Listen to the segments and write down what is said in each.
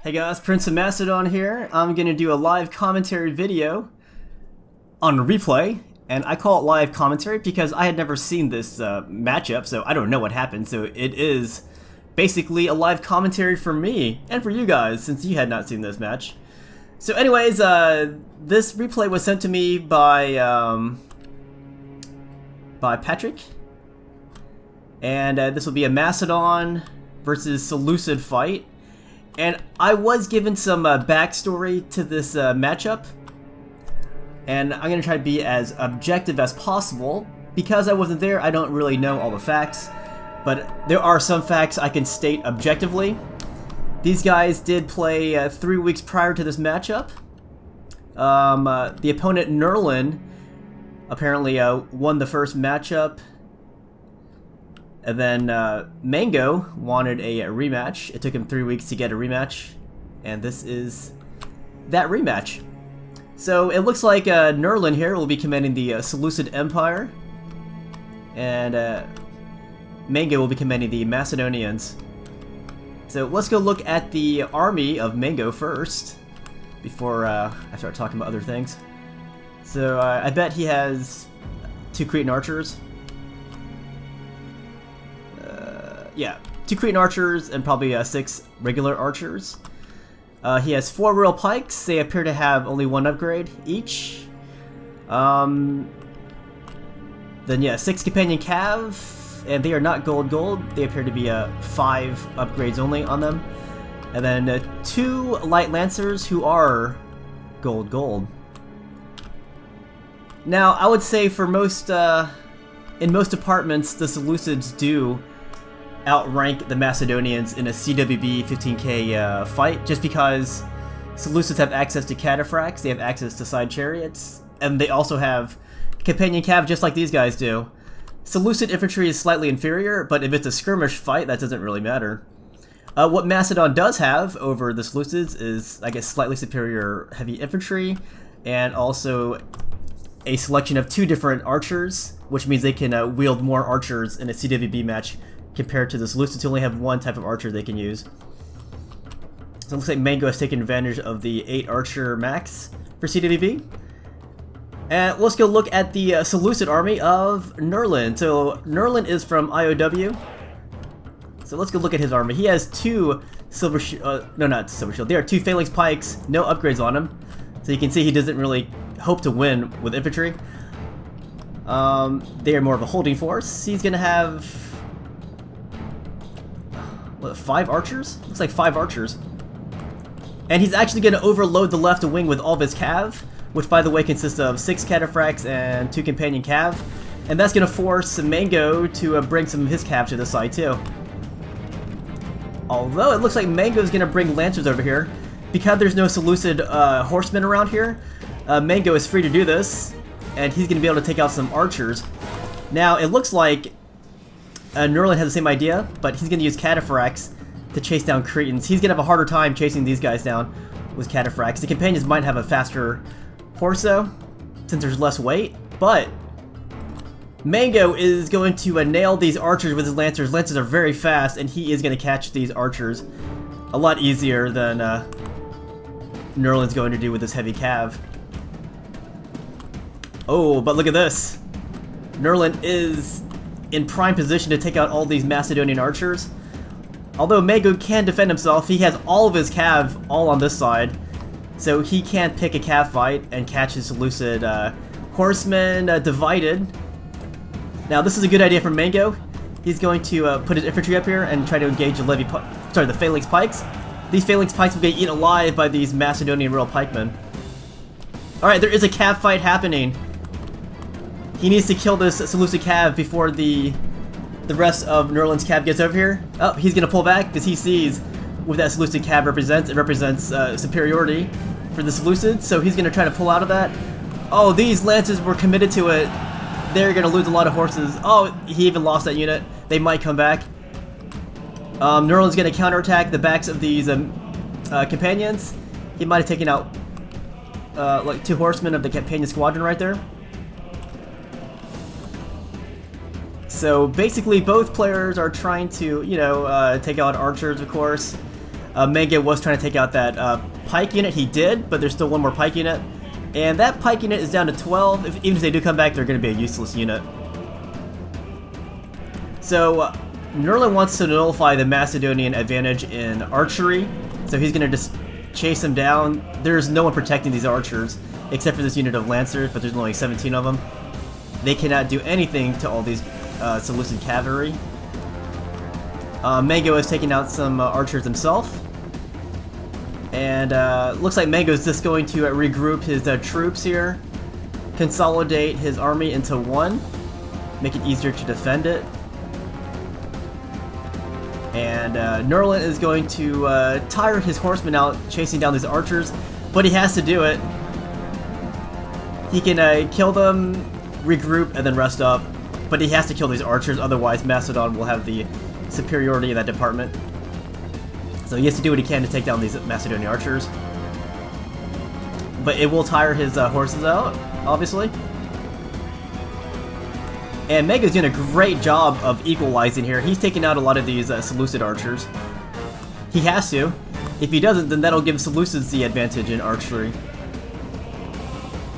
Hey guys, Prince of Macedon here. I'm going to do a live commentary video on a replay, and I call it live commentary because I had never seen this matchup, so I don't know what happened, so it is basically a live commentary for me and for you guys since you had not seen this match. So anyways, this replay was sent to me by Patrick, and this will be a Macedon versus Seleucid fight. And I was given some backstory to this matchup, and I'm going to try to be as objective as possible. Because I wasn't there, I don't really know all the facts, but there are some facts I can state objectively. These guys did play 3 weeks prior to this matchup. The opponent, Nurlin, apparently won the first matchup. And then Mango wanted a rematch. It took him 3 weeks to get a rematch, and this is that rematch. So it looks like Nurlin here will be commanding the Seleucid Empire, and Mango will be commanding the Macedonians. So let's go look at the army of Mango first, before I start talking about other things. So I bet he has 2 Cretan archers. Yeah, 2 Cretan archers and probably 6 regular archers. He has 4 royal pikes. They appear to have only 1 upgrade each. Then yeah, 6 companion cav, and they are not gold. They appear to be 5 upgrades only on them. And then 2 light lancers who are gold. Now I would say for most in most departments, the Seleucids do outrank the Macedonians in a CWB 15k fight, just because Seleucids have access to cataphracts, they have access to side chariots, and they also have companion cav just like these guys do. Seleucid infantry is slightly inferior, but if it's a skirmish fight, that doesn't really matter. What Macedon does have over the Seleucids is, I guess, slightly superior heavy infantry, and also a selection of 2 different archers, which means they can wield more archers in a CWB match compared to the Seleucids who only have 1 type of archer they can use. So it looks like Mango has taken advantage of the 8 archer max for CWB. And let's go look at the Seleucid army of Nurlin. So Nurlin is from IoW. So let's go look at his army. He has 2 silver shield, no, not silver shield. There are 2 phalanx pikes, no upgrades on him. So you can see he doesn't really hope to win with infantry. They are more of a holding force. He's gonna have what, 5 archers? Looks like 5 archers. And he's actually going to overload the left wing with all of his cav, which by the way consists of 6 cataphracts and 2 companion cav. And that's going to force Mango to bring some of his cav to the side too. Although it looks like Mango's going to bring lancers over here. Because there's no Seleucid horsemen around here, Mango is free to do this, and he's going to be able to take out some archers. Now it looks like Nurlin has the same idea, but he's going to use cataphracts to chase down Cretans. He's going to have a harder time chasing these guys down with cataphracts. The companions might have a faster horse though, since there's less weight, but Mango is going to nail these archers with his lancers. Lancers are very fast, and he is going to catch these archers a lot easier than Nurlin's going to do with this heavy cav. Oh, but look at this. Nurlin is in prime position to take out all these Macedonian archers. Although Mango can defend himself, he has all of his cav all on this side, so he can't pick a cav fight and catch his Seleucid horsemen divided. Now this is a good idea for Mango. He's going to put his infantry up here and try to engage the phalanx pikes. These phalanx pikes will get eaten alive by these Macedonian royal pikemen. Alright, there is a cav fight happening. He needs to kill this Seleucid cav before the rest of Nurlin's cav gets over here. Oh, he's gonna pull back because he sees what that Seleucid cav represents. It represents superiority for the Seleucids, so he's gonna try to pull out of that. Oh, these lances were committed to it. They're gonna lose a lot of horses. Oh, he even lost that unit. They might come back. Nurlin's gonna counterattack the backs of these companions. He might have taken out like 2 horsemen of the companion squadron right there. So basically both players are trying to, take out archers, of course. Mango was trying to take out that pike unit. He did, but there's still one more pike unit. And that pike unit is down to 12. Even if they do come back, they're going to be a useless unit. So, Nurlin wants to nullify the Macedonian advantage in archery. So he's going to just chase them down. There's no one protecting these archers, except for this unit of lancers, but there's only 17 of them. They cannot do anything to all these Seleucid cavalry. Mango is taking out some archers himself. And looks like Mango's just going to regroup his troops here, consolidate his army into one, make it easier to defend it. And Nurlin is going to tire his horsemen out chasing down these archers, but he has to do it. He can kill them, regroup, and then rest up, but he has to kill these archers, otherwise Macedon will have the superiority in that department. So he has to do what he can to take down these Macedonian archers. But it will tire his horses out, obviously. And Mega's doing a great job of equalizing here. He's taking out a lot of these Seleucid archers. He has to. If he doesn't, then that'll give Seleucids the advantage in archery.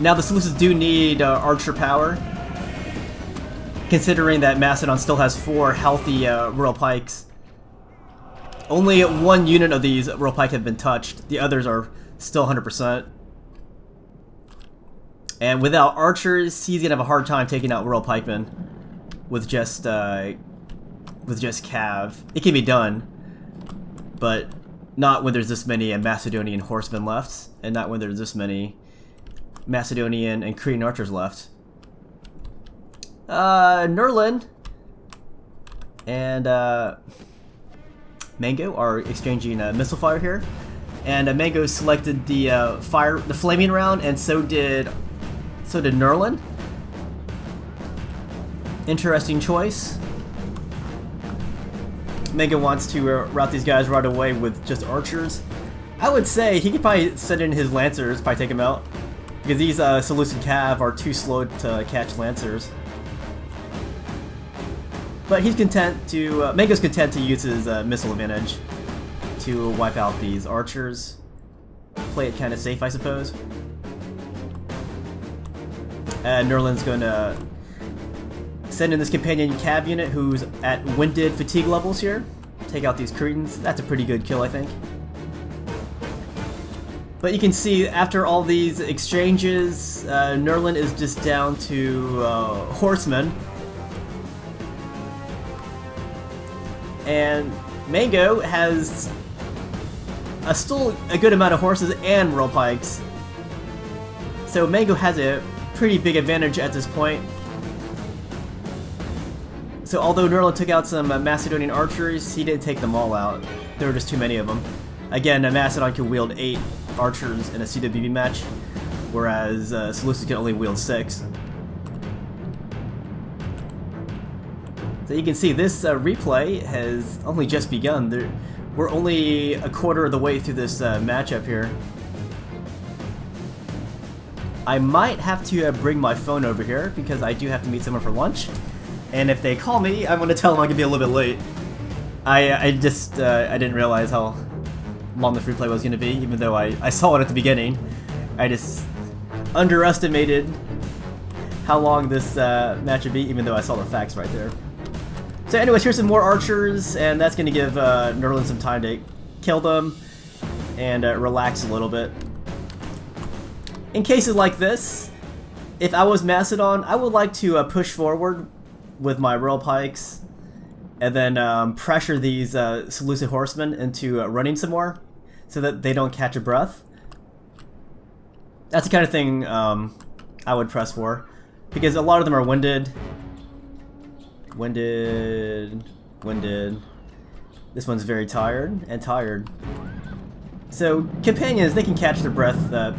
Now the Seleucids do need archer power, considering that Macedon still has 4 healthy royal pikes. Only one unit of these royal pike have been touched. The others are still 100%. And without archers, he's gonna have a hard time taking out royal pikemen with just cav. It can be done, but not when there's this many Macedonian horsemen left, and not when there's this many Macedonian and Cretan archers left. Nurlin and Mango are exchanging missile fire here, and Mango selected the flaming round, and so did Nurlin. Interesting choice. Mango wants to rout these guys right away with just archers. I would say he could probably send in his lancers, probably take them out, because these Seleucid cav are too slow to catch lancers. But he's content to, Mango's content to use his missile advantage to wipe out these archers. Play it kind of safe, I suppose. And Nurlin's going to send in this companion cav unit who's at winded fatigue levels here. Take out these Cretans. That's a pretty good kill, I think. But you can see after all these exchanges, Nurlin is just down to horsemen. And Mango has still a good amount of horses and royal pikes. So Mango has a pretty big advantage at this point. So although Nurlin took out some Macedonian archers, he didn't take them all out. There were just too many of them. Again, Macedon can wield 8 archers in a CWB match, whereas Seleucid can only wield 6. So you can see this replay has only just begun. We're only a quarter of the way through this matchup here. I might have to bring my phone over here because I do have to meet someone for lunch. And if they call me, I'm going to tell them I'm going to be a little bit late. I didn't realize how long the free play was going to be, even though I saw it at the beginning. I just underestimated how long this match would be, even though I saw the facts right there. So anyways, here's some more archers, and that's going to give Nurlin some time to kill them and relax a little bit. In cases like this, if I was Macedon, I would like to push forward with my royal pikes and then pressure these Seleucid horsemen into running some more so that they don't catch a breath. That's the kind of thing I would press for, because a lot of them are winded. Winded. This one's very tired and tired. So companions, they can catch their breath a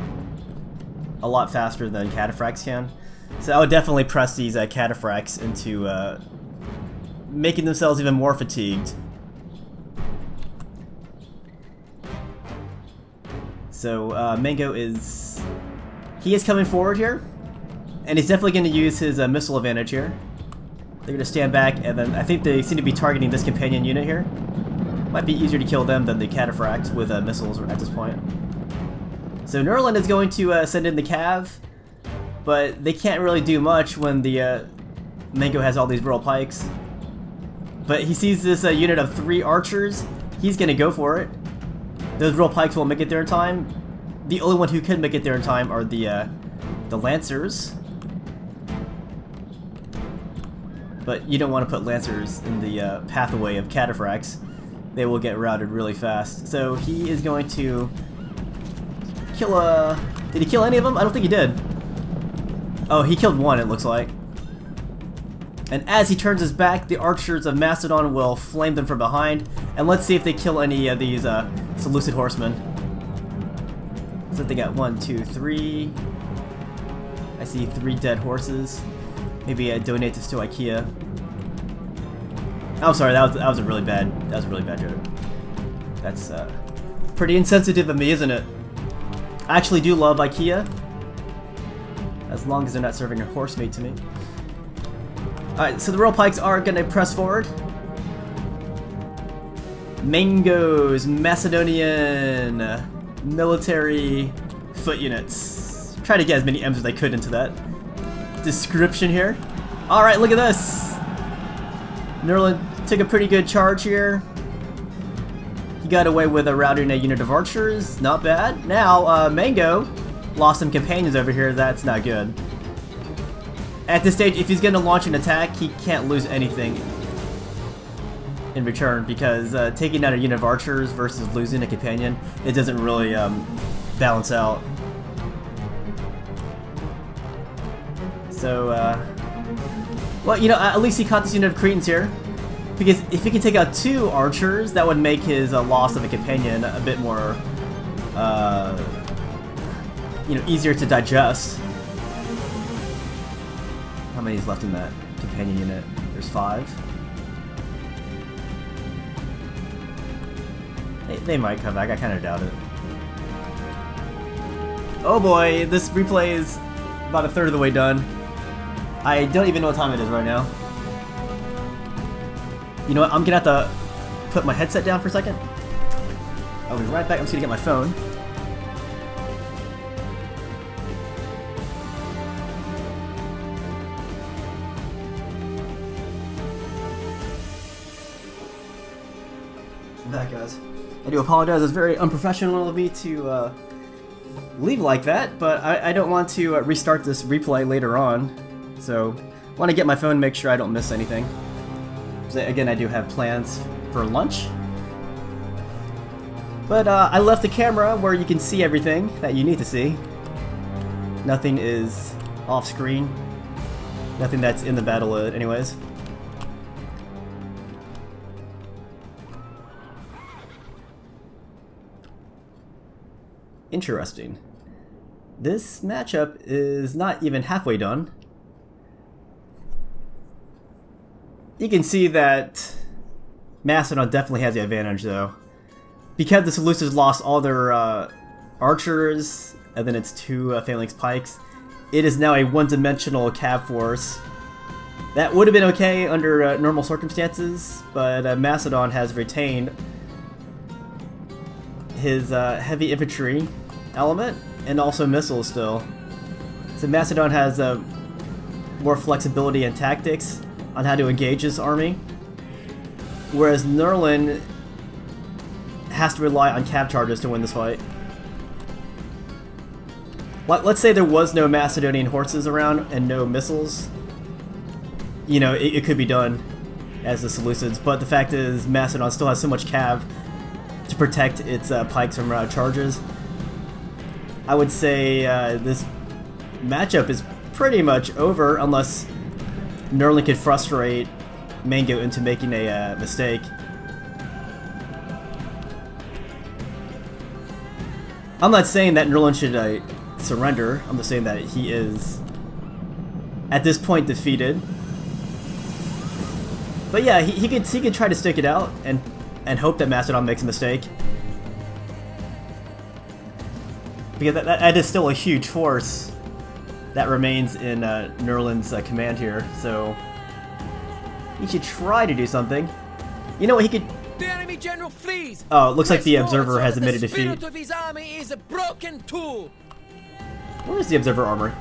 lot faster than cataphracts can. So I would definitely press these cataphracts into making themselves even more fatigued. So Mango is coming forward here, and he's definitely going to use his missile advantage here. They're going to stand back, and then I think they seem to be targeting this companion unit here. Might be easier to kill them than the cataphracts with missiles at this point. So Nurlin is going to send in the cav, but they can't really do much when the Mango has all these rural pikes. But he sees this unit of 3 archers. He's gonna go for it. Those rural pikes won't make it there in time. The only one who could make it there in time are the lancers. But you don't want to put lancers in the pathway of cataphracts. They will get routed really fast. So he is going to kill a... Did he kill any of them? I don't think he did. Oh, he killed one, it looks like. And as he turns his back, the archers of Macedon will flame them from behind. And let's see if they kill any of these Seleucid horsemen. So they got 1, 2, 3. I see 3 dead horses. Maybe donate this to IKEA. I'm sorry, that was a really bad joke. That's pretty insensitive of me, isn't it? I actually do love IKEA, as long as they're not serving a horse meat to me. Alright, so the royal pikes are gonna press forward. Mango's Macedonian military foot units. Try to get as many M's as I could into that description here. Alright, look at this! Nurlin took a pretty good charge here. He got away with routing a unit of archers. Not bad. Now, Mango lost some companions over here. That's not good. At this stage, if he's going to launch an attack, he can't lose anything in return, because taking down a unit of archers versus losing a companion, it doesn't really balance out. So, well, you know, at least he caught this unit of Cretans here. Because if he can take out 2 archers, that would make his loss of a companion a bit more, you know, easier to digest. How many is left in that companion unit? There's 5. They might come back, I kind of doubt it. Oh boy, this replay is about a third of the way done. I don't even know what time it is right now. You know what, I'm gonna have to put my headset down for a second. I'll be right back, I'm just gonna get my phone. I'm back, guys. I do apologize, it's very unprofessional of me to leave like that, but I don't want to restart this replay later on. So, I want to get my phone, make sure I don't miss anything. So, again, I do have plans for lunch. But I left the camera where you can see everything that you need to see. Nothing is off screen. Nothing that's in the battle anyways. Interesting. This matchup is not even halfway done. You can see that Macedon definitely has the advantage, though. Because the Seleucids lost all their archers, and then it's 2 phalanx pikes, it is now a one-dimensional cav force. That would have been okay under normal circumstances, but Macedon has retained his heavy infantry element, and also missiles still. So Macedon has more flexibility in tactics on how to engage his army, whereas Nurlin has to rely on cav charges to win this fight. Let's say there was no Macedonian horses around and no missiles. You know, it could be done as the Seleucids, but the fact is Macedon still has so much cav to protect its pikes from charges. I would say this matchup is pretty much over unless Nurlin could frustrate Mango into making a mistake. I'm not saying that Nurlin should surrender. I'm just saying that he is, at this point, defeated. But yeah, he could try to stick it out and hope that Macedon makes a mistake. Because that is still a huge force that remains in Nurlin's command here, so he should try to do something. You know what, he could The enemy general flees. Oh, it looks like the Press forward observer so has that admitted the defeat. spirit of his army is a broken tool. Where is the observer army?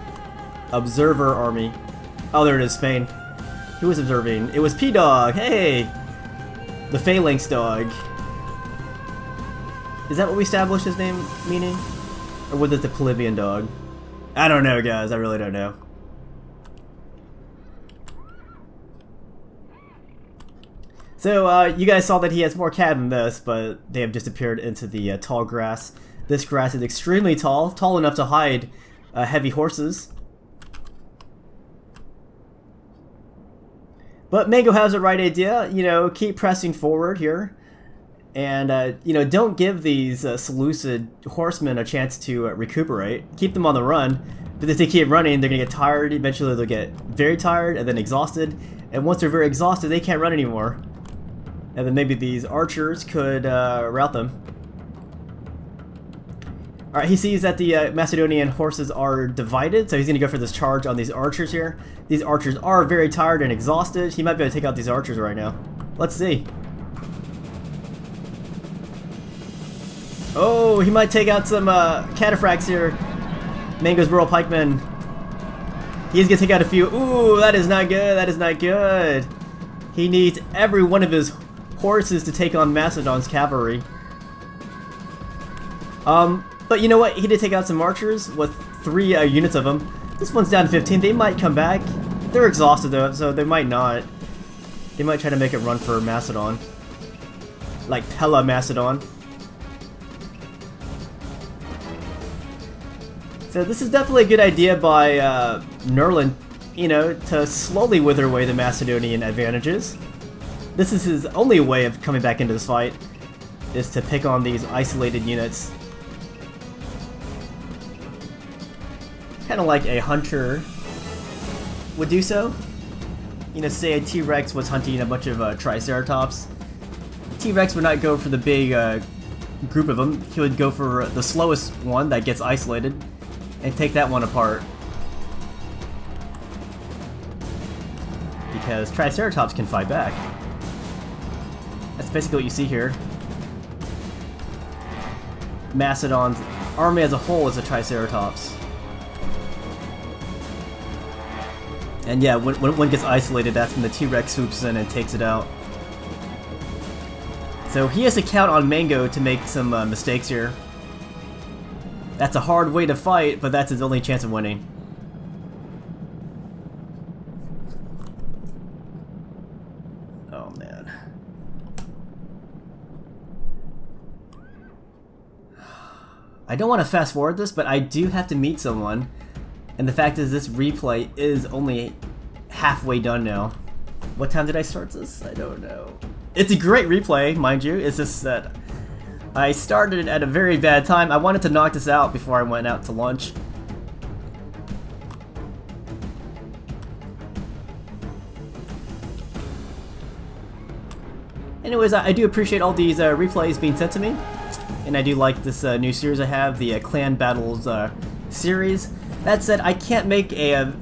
Observer army. Oh, there it is, Spain. Who was observing? It was P-Dog. Hey! The Phalanx dog. Is that what we established his name meaning? Or was it the Polybian dog? I don't know, guys. I really don't know. So, you guys saw that he has more cav than this, but they have disappeared into the tall grass. This grass is extremely tall, tall enough to hide heavy horses. But Mango has the right idea, you know, keep pressing forward here. And, you know, don't give these Seleucid horsemen a chance to recuperate. Keep them on the run, but if they keep running, they're going to get tired. Eventually they'll get very tired and then exhausted. And once they're very exhausted, they can't run anymore. And then maybe these archers could rout them. Alright, he sees that the Macedonian horses are divided, so he's going to go for this charge on these archers here. These archers are very tired and exhausted. He might be able to take out these archers right now. Let's see. Oh, he might take out some cataphracts here. Mango's rural pikemen. He's going to take out a few. Ooh, that is not good. That is not good. He needs every one of his horses to take on Macedon's cavalry. But you know what? He did take out some archers with 3 units of them. This one's down to 15. They might come back. They're exhausted though, so they might not. They might try to make it run for Macedon. Like Pella Macedon. So this is definitely a good idea by Nurlin, you know, to slowly wither away the Macedonian advantages. This is his only way of coming back into this fight, is to pick on these isolated units. Kind of like a hunter would do so. You know, say a T-Rex was hunting a bunch of Triceratops. T-Rex would not go for the big group of them. He would go for the slowest one that gets isolated and take that one apart. Because Triceratops can fight back. That's basically what you see here. Macedon's army as a whole is a Triceratops. And yeah, when one gets isolated, that's when the T-Rex swoops in and takes it out. So he has to count on Mango to make some mistakes here. That's a hard way to fight, but that's his only chance of winning. Oh man. I don't want to fast forward this, but I do have to meet someone. And the fact is, this replay is only halfway done now. What time did I start this? I don't know. It's a great replay, mind you. It's just that I started at a very bad time. I wanted to knock this out before I went out to lunch. Anyways, I do appreciate all these replays being sent to me. And I do like this new series I have, the Clan Battles series. That said, I can't make a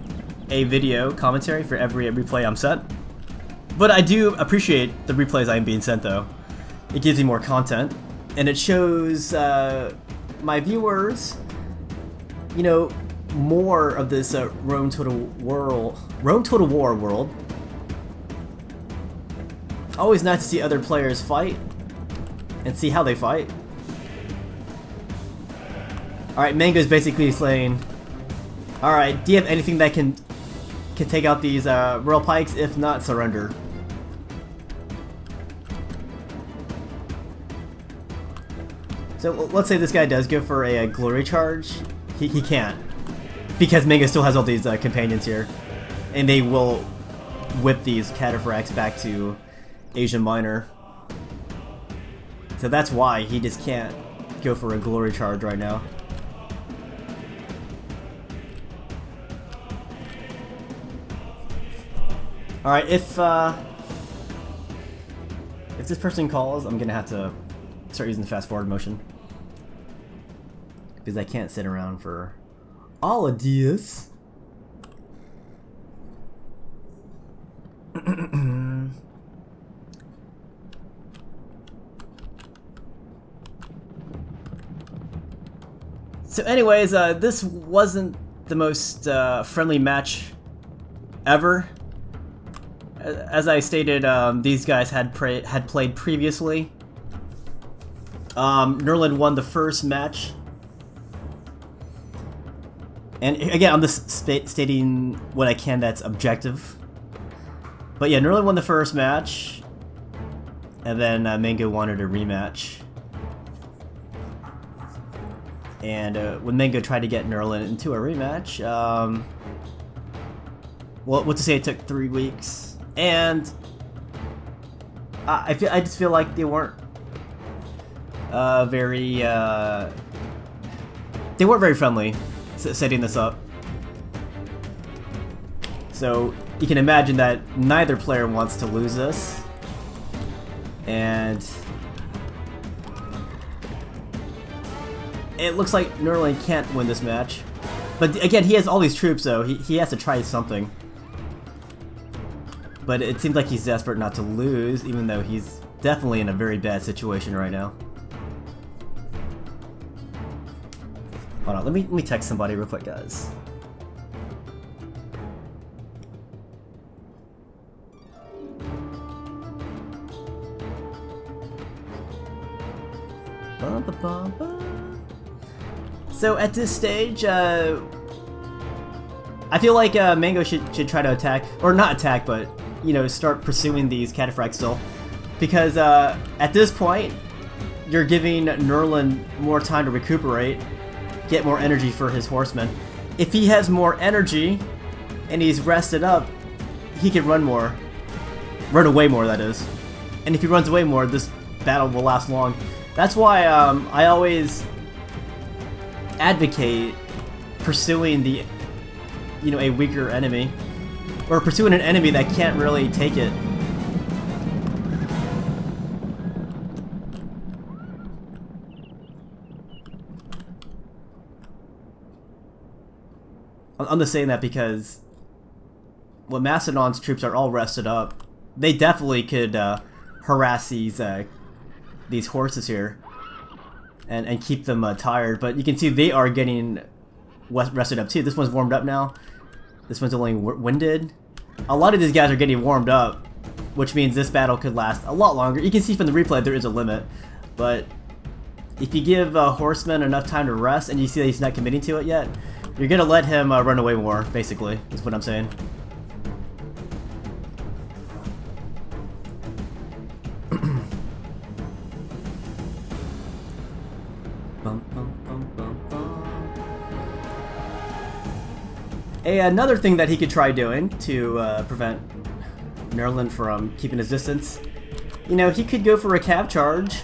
video commentary for every replay I'm sent. But I do appreciate the replays I'm being sent though. It gives me more content. And it shows my viewers, you know, more of this Rome Total War world. Always nice to see other players fight and see how they fight. Alright, Mango's basically saying, alright, do you have anything that can take out these royal pikes? If not, surrender. So let's say this guy does go for a glory charge. He can't. Because Mango still has all these companions here. And they will whip these cataphracts back to Asia Minor. So that's why he just can't go for a glory charge right now. Alright, if this person calls, I'm gonna have to start using the fast forward motion. Because I can't sit around for all of this. So anyways, this wasn't the most friendly match ever. As I stated, these guys had played previously. Nurlin won the first match. And again, I'm just stating what I can that's objective. But yeah, Nurlin won the first match. And then Mango wanted a rematch. And when Mango tried to get Nurlin into a rematch, well, what to say, it took 3 weeks. And I just feel like they weren't very friendly setting this up. So you can imagine that neither player wants to lose this. And it looks like Nurlin can't win this match. But again, he has all these troops, so he has to try something. But it seems like he's desperate not to lose, even though he's definitely in a very bad situation right now. Hold on, let me text somebody real quick, guys. So at this stage, I feel like Mango should try to attack, or not attack, but you know, start pursuing these cataphracts still, because at this point, you're giving Nurlin more time to recuperate, get more energy for his horsemen. If he has more energy and he's rested up, he can run away more, that is. And if he runs away more, this battle will last long. That's why I always advocate pursuing a weaker enemy, or pursuing an enemy that can't really take it. I'm just saying that because when Macedon's troops are all rested up, they definitely could harass these horses here and keep them tired. But you can see they are getting rested up too. This one's warmed up now. This one's only winded. A lot of these guys are getting warmed up, which means this battle could last a lot longer. You can see from the replay there is a limit, but if you give Horseman enough time to rest and you see that he's not committing to it yet, you're gonna let him run away more, basically, is what I'm saying. Another thing that he could try doing to prevent Nurlin from keeping his distance, you know, he could go for a cav charge,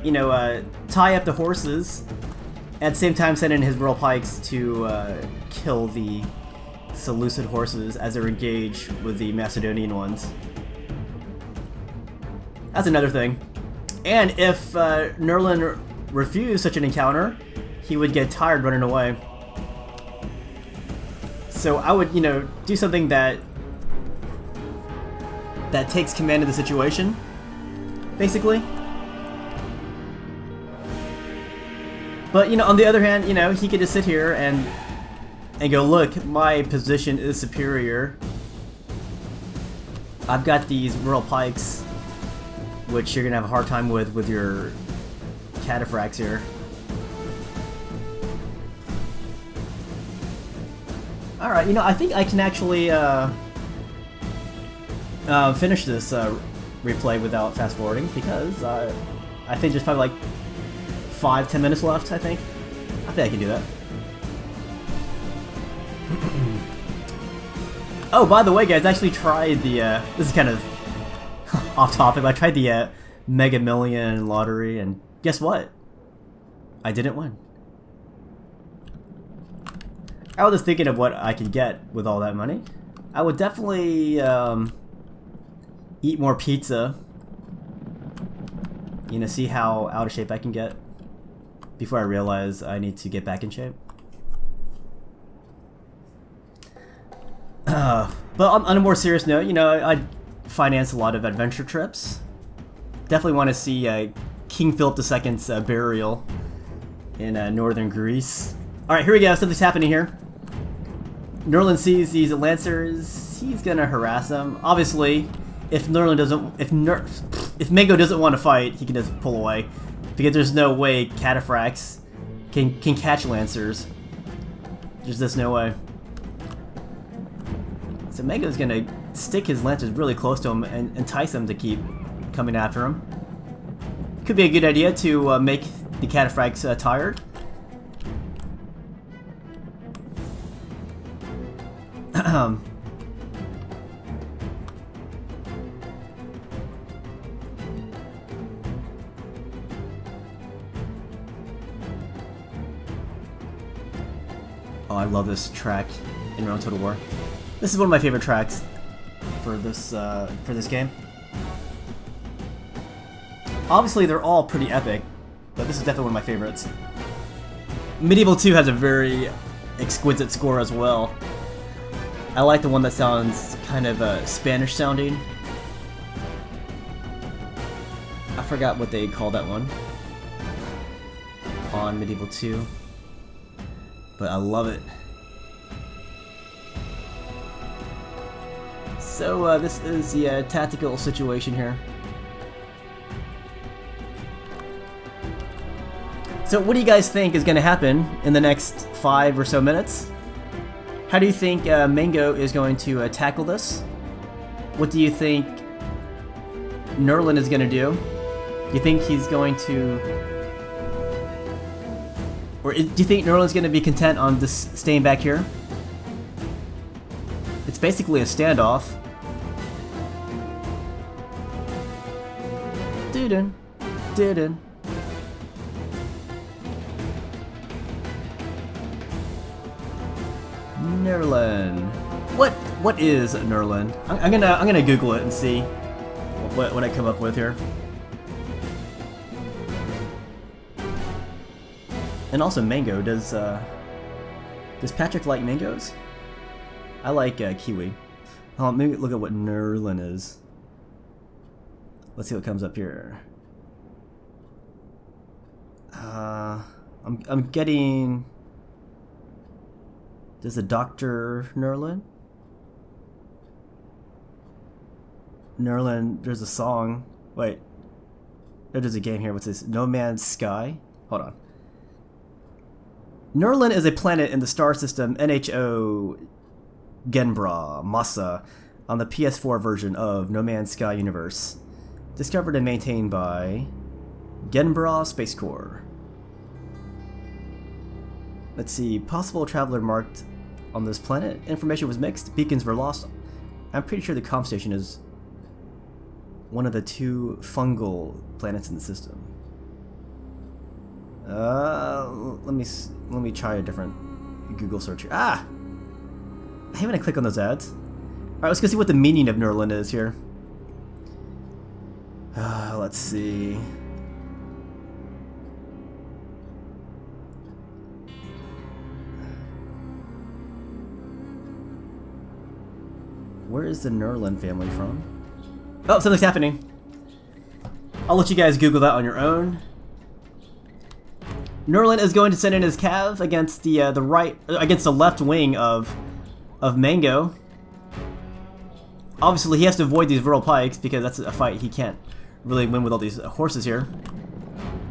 you know, tie up the horses, at the same time send in his royal pikes to kill the Seleucid horses as they're engaged with the Macedonian ones. That's another thing. And if Nurlin refused such an encounter, he would get tired running away. So I would, you know, do something that takes command of the situation, basically. But, you know, on the other hand, you know, he could just sit here and go, look, my position is superior. I've got these royal pikes, which you're gonna have a hard time with your cataphracts here. Alright, you know, I think I can actually finish this replay without fast forwarding, because I think there's probably like 5-10 minutes left, I think I can do that. Oh, by the way, guys, I actually tried the, this is kind of off topic, but I tried the Mega Million lottery, and guess what? I didn't win. I was just thinking of what I could get with all that money. I would definitely eat more pizza. You know, see how out of shape I can get before I realize I need to get back in shape. But on a more serious note, you know, I finance a lot of adventure trips. Definitely want to see King Philip II's burial in northern Greece. Alright, here we go. Something's happening here. Nurlin sees these Lancers. He's gonna harass them. Obviously, if Nurlin doesn't... If Mango doesn't want to fight, he can just pull away. Because there's no way Cataphracts can catch Lancers. There's just no way. So Mango's gonna stick his Lancers really close to him and entice them to keep coming after him. Could be a good idea to make the Cataphracts tired. Oh, I love this track in Round Total War. This is one of my favorite tracks for this game. Obviously, they're all pretty epic, but this is definitely one of my favorites. Medieval 2 has a very exquisite score as well. I like the one that sounds kind of Spanish sounding. I forgot what they call that one on Medieval 2, but I love it. So this is the tactical situation here. So what do you guys think is going to happen in the next 5 or so minutes? How do you think Mango is going to tackle this? What do you think Nurlin is going to do? Do you think he's going to... Or do you think Nurlin's going to be content on just staying back here? It's basically a standoff. Doo-dun. Doo-dun. Nurlin. What is Nurlin? I'm gonna Google it and see what I come up with here. And also mango. Does Patrick like mangoes? I like kiwi. Oh, maybe look at what Nurlin is. Let's see what comes up here. I'm getting. There's a Dr. Nurlin. Nurlin, there's a song. Wait. There's a game here. What's this? No Man's Sky? Hold on. Nurlin is a planet in the star system NHO Genbra Massa on the PS4 version of No Man's Sky universe. Discovered and maintained by Genbra Space Corps. Let's see. Possible traveler marked on this planet. Information was mixed. Beacons were lost. I'm pretty sure the comm station is one of the 2 fungal planets in the system. Let me try a different Google search here. Ah! I hate when I click on those ads. Alright, let's go see what the meaning of Nurlin is here. Let's see. Where is the Nurlin family from? Oh, something's happening. I'll let you guys Google that on your own. Nurlin is going to send in his cav against the left wing of Mango. Obviously, he has to avoid these Viral Pikes because that's a fight he can't really win with all these horses here.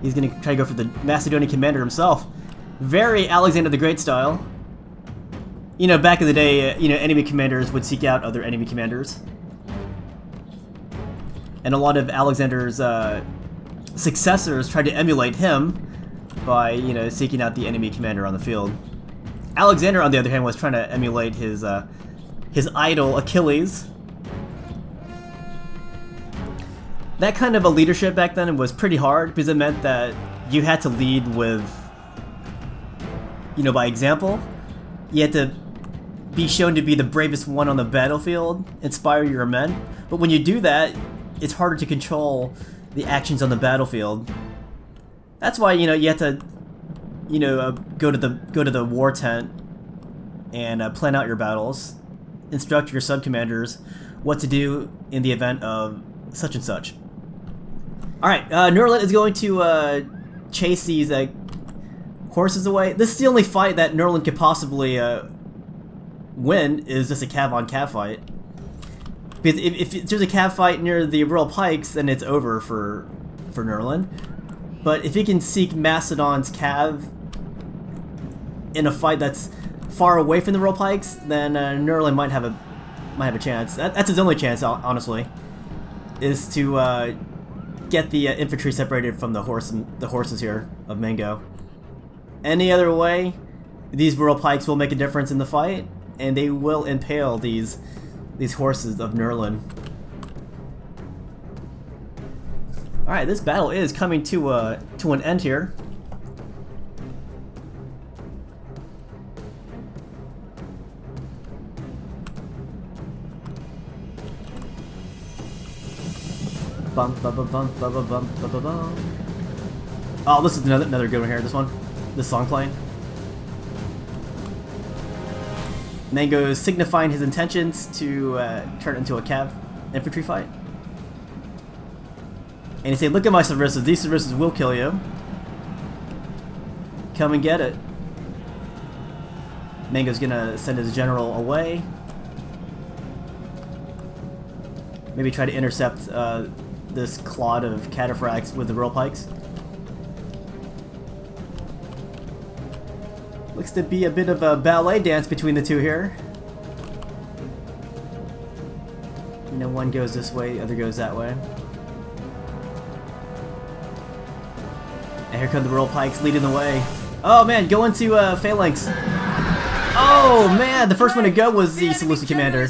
He's going to try to go for the Macedonian commander himself. Very Alexander the Great style. You know, back in the day, enemy commanders would seek out other enemy commanders. And a lot of Alexander's successors tried to emulate him by, seeking out the enemy commander on the field. Alexander, on the other hand, was trying to emulate his idol, Achilles. That kind of a leadership back then was pretty hard because it meant that you had to lead with, by example. You had to be shown to be the bravest one on the battlefield, inspire your men. But when you do that, it's harder to control the actions on the battlefield. That's why you have to go to the war tent and plan out your battles, instruct your sub-commanders what to do in the event of such and such. All right, Nurlin is going to chase these horses away. This is the only fight that Nurlin could possibly win, is just a cav on cav fight. Because if there's a cav fight near the rural pikes, then it's over for Nurlin. But if he can seek Macedon's cav in a fight that's far away from the rural pikes, then Nurlin might have a chance. That's his only chance, honestly, is to get the infantry separated from the horses here of Mango. Any other way, these rural pikes will make a difference in the fight, and they will impale these horses of Nurlin. Alright, this battle is coming to an end here. Bum, bum, bum, bum, bum, bum, bum, bum, bum. Oh, this is another good one here. This song playing. Mango signifying his intentions to turn it into a cav infantry fight. And he said, "Look at my services. These services will kill you. Come and get it." Mango's gonna send his general away. Maybe try to intercept this clod of cataphracts with the rural pikes. Looks to be a bit of a ballet dance between the two here. You know, one goes this way, the other goes that way. And here come the rural pikes leading the way. Oh man, go into phalanx. Oh man, the first one to go was the Seleucid commander.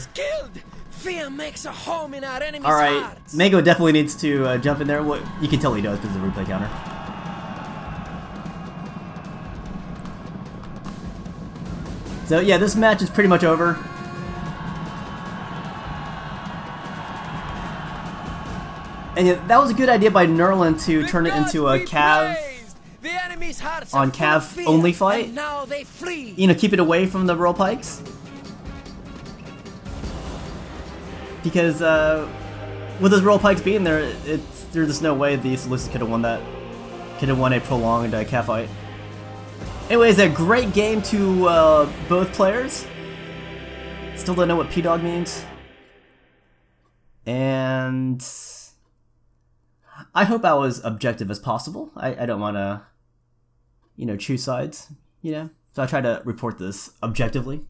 Fear makes a home in our enemy's Alright, hearts. Mango definitely needs to jump in there. What you can tell he does because of the replay counter. So yeah, this match is pretty much over. And yeah, that was a good idea by Nurlin to turn it into a cav on cav only fight. Now they flee. You know, keep it away from the rural pikes. Because with those rural pikes being there, there's just no way the Seleucid could have won that. Could have won a prolonged cav fight. Anyways, a great game to both players. Still don't know what P-Dog means. And I hope I was objective as possible. I don't want to, you know, choose sides, you know. So I try to report this objectively.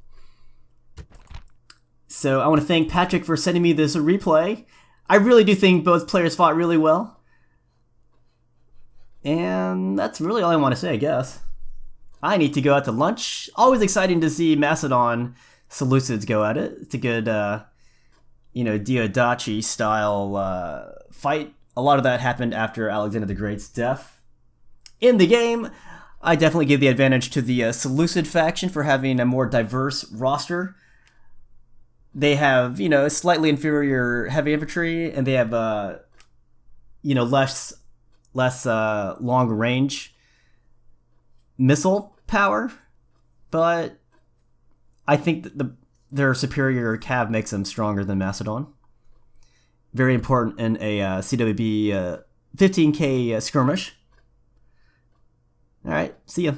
So I want to thank Patrick for sending me this replay. I really do think both players fought really well. And that's really all I want to say, I guess. I need to go out to lunch. Always exciting to see Macedon Seleucids go at it. It's a good, you know, Diadachi style fight. A lot of that happened after Alexander the Great's death. In the game, I definitely give the advantage to the Seleucid faction for having a more diverse roster. They have, you know, slightly inferior heavy infantry, and they have, you know, less long range missile power. But I think that their superior cav makes them stronger than Macedon. Very important in a CWB 15K skirmish. All right, see ya.